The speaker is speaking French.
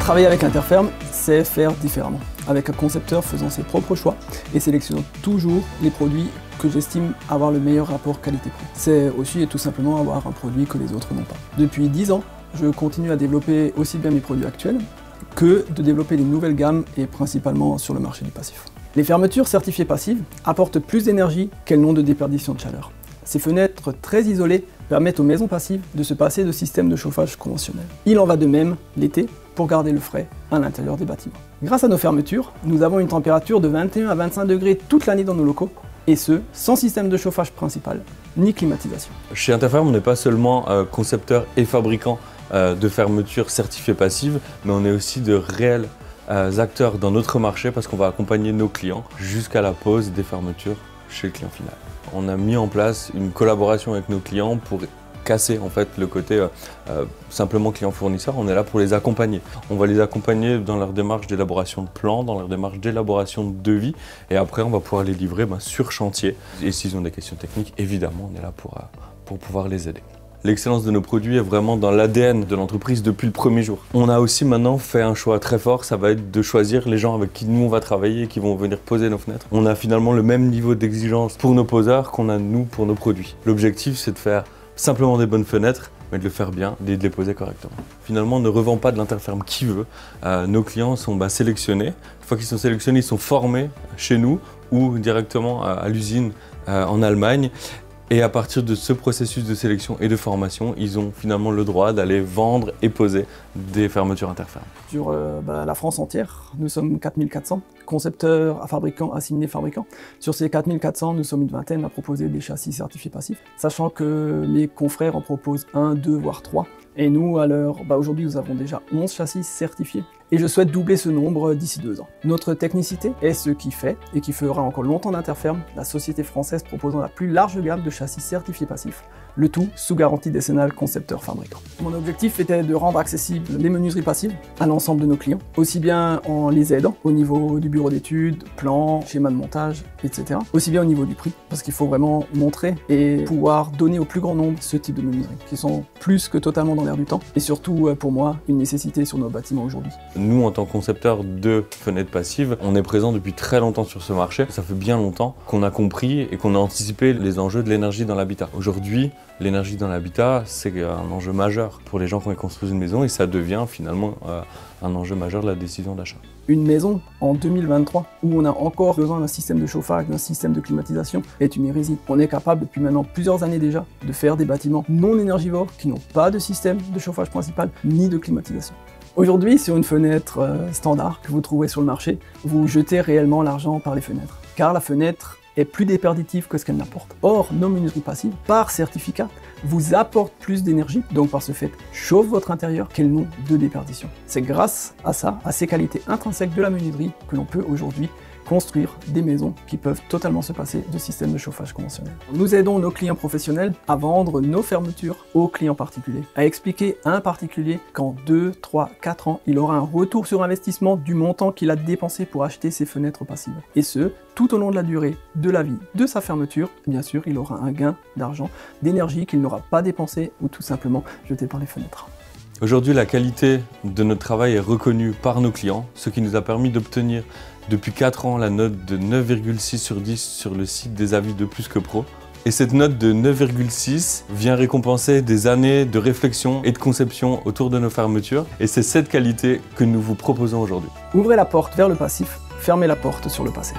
Travailler avec Interferme, c'est faire différemment, avec un concepteur faisant ses propres choix et sélectionnant toujours les produits que j'estime avoir le meilleur rapport qualité-prix. C'est aussi et tout simplement avoir un produit que les autres n'ont pas. Depuis 10 ans, je continue à développer aussi bien mes produits actuels que de développer des nouvelles gammes et principalement sur le marché du passif. Les fermetures certifiées passives apportent plus d'énergie qu'elles n'ont de déperdition de chaleur. Ces fenêtres très isolées permettent aux maisons passives de se passer de systèmes de chauffage conventionnels. Il en va de même l'été pour garder le frais à l'intérieur des bâtiments. Grâce à nos fermetures, nous avons une température de 21 à 25 degrés toute l'année dans nos locaux, et ce, sans système de chauffage principal, ni climatisation. Chez Interferme, on n'est pas seulement concepteur et fabricant de fermetures certifiées passives, mais on est aussi de réels acteurs dans notre marché parce qu'on va accompagner nos clients jusqu'à la pose des fermetures chez le client final. On a mis en place une collaboration avec nos clients pour casser en fait le côté simplement client-fournisseur. On est là pour les accompagner. On va les accompagner dans leur démarche d'élaboration de plan, dans leur démarche d'élaboration de devis, et après on va pouvoir les livrer sur chantier. Et s'ils ont des questions techniques, évidemment on est là pour pouvoir les aider. L'excellence de nos produits est vraiment dans l'ADN de l'entreprise depuis le premier jour. On a aussi maintenant fait un choix très fort, ça va être de choisir les gens avec qui nous on va travailler et qui vont venir poser nos fenêtres. On a finalement le même niveau d'exigence pour nos poseurs qu'on a nous pour nos produits. L'objectif c'est de faire simplement des bonnes fenêtres, mais de le faire bien et de les poser correctement. Finalement, on ne revend pas de l'Interferme qui veut. Nos clients sont sélectionnés. Une fois qu'ils sont sélectionnés, ils sont formés chez nous ou directement à l'usine en Allemagne. Et à partir de ce processus de sélection et de formation, ils ont finalement le droit d'aller vendre et poser des fermetures Interferme. Sur la France entière, nous sommes 4400 concepteurs, fabricants, assimilés fabricants. Sur ces 4400, nous sommes une vingtaine à proposer des châssis certifiés passifs, sachant que mes confrères en proposent 1, 2, voire 3. Et nous, à l'heure, aujourd'hui, nous avons déjà 11 châssis certifiés. Et je souhaite doubler ce nombre d'ici 2 ans. Notre technicité est ce qui fait, et qui fera encore longtemps d'Interferme, la société française proposant la plus large gamme de châssis certifiés passifs, le tout sous garantie décennale concepteur-fabricant. Mon objectif était de rendre accessibles les menuiseries passives à l'ensemble de nos clients, aussi bien en les aidant au niveau du bureau d'études, plan, schéma de montage, etc. Aussi bien au niveau du prix, parce qu'il faut vraiment montrer et pouvoir donner au plus grand nombre ce type de menuiseries, qui sont plus que totalement dans l'air du temps, et surtout pour moi, une nécessité sur nos bâtiments aujourd'hui. Nous, en tant que concepteurs de fenêtres passives, on est présent depuis très longtemps sur ce marché. Ça fait bien longtemps qu'on a compris et qu'on a anticipé les enjeux de l'énergie dans l'habitat. Aujourd'hui, l'énergie dans l'habitat, c'est un enjeu majeur pour les gens qui construisent une maison et ça devient finalement un enjeu majeur de la décision d'achat. Une maison en 2023 où on a encore besoin d'un système de chauffage, d'un système de climatisation est une hérésie. On est capable depuis maintenant plusieurs années déjà de faire des bâtiments non énergivores qui n'ont pas de système de chauffage principal ni de climatisation. Aujourd'hui, sur une fenêtre standard que vous trouverez sur le marché, vous jetez réellement l'argent par les fenêtres, car la fenêtre est plus déperditive que ce qu'elle n'apporte. Or, nos menuiseries passives, par certificat, vous apportent plus d'énergie, donc par ce fait, chauffent votre intérieur qu'elles n'ont de déperdition. C'est grâce à ça, à ces qualités intrinsèques de la menuiserie, que l'on peut aujourd'hui construire des maisons qui peuvent totalement se passer de systèmes de chauffage conventionnels. Nous aidons nos clients professionnels à vendre nos fermetures aux clients particuliers, à expliquer à un particulier qu'en 2, 3, 4 ans, il aura un retour sur investissement du montant qu'il a dépensé pour acheter ses fenêtres passives. Et ce, tout au long de la durée de la vie de sa fermeture. Bien sûr, il aura un gain d'argent, d'énergie qu'il n'aura pas dépensé ou tout simplement jeté par les fenêtres. Aujourd'hui, la qualité de notre travail est reconnue par nos clients, ce qui nous a permis d'obtenir depuis 4 ans la note de 9,6 sur 10 sur le site des avis de Plus que Pro. Et cette note de 9,6 vient récompenser des années de réflexion et de conception autour de nos fermetures. Et c'est cette qualité que nous vous proposons aujourd'hui. Ouvrez la porte vers le passif, fermez la porte sur le passé.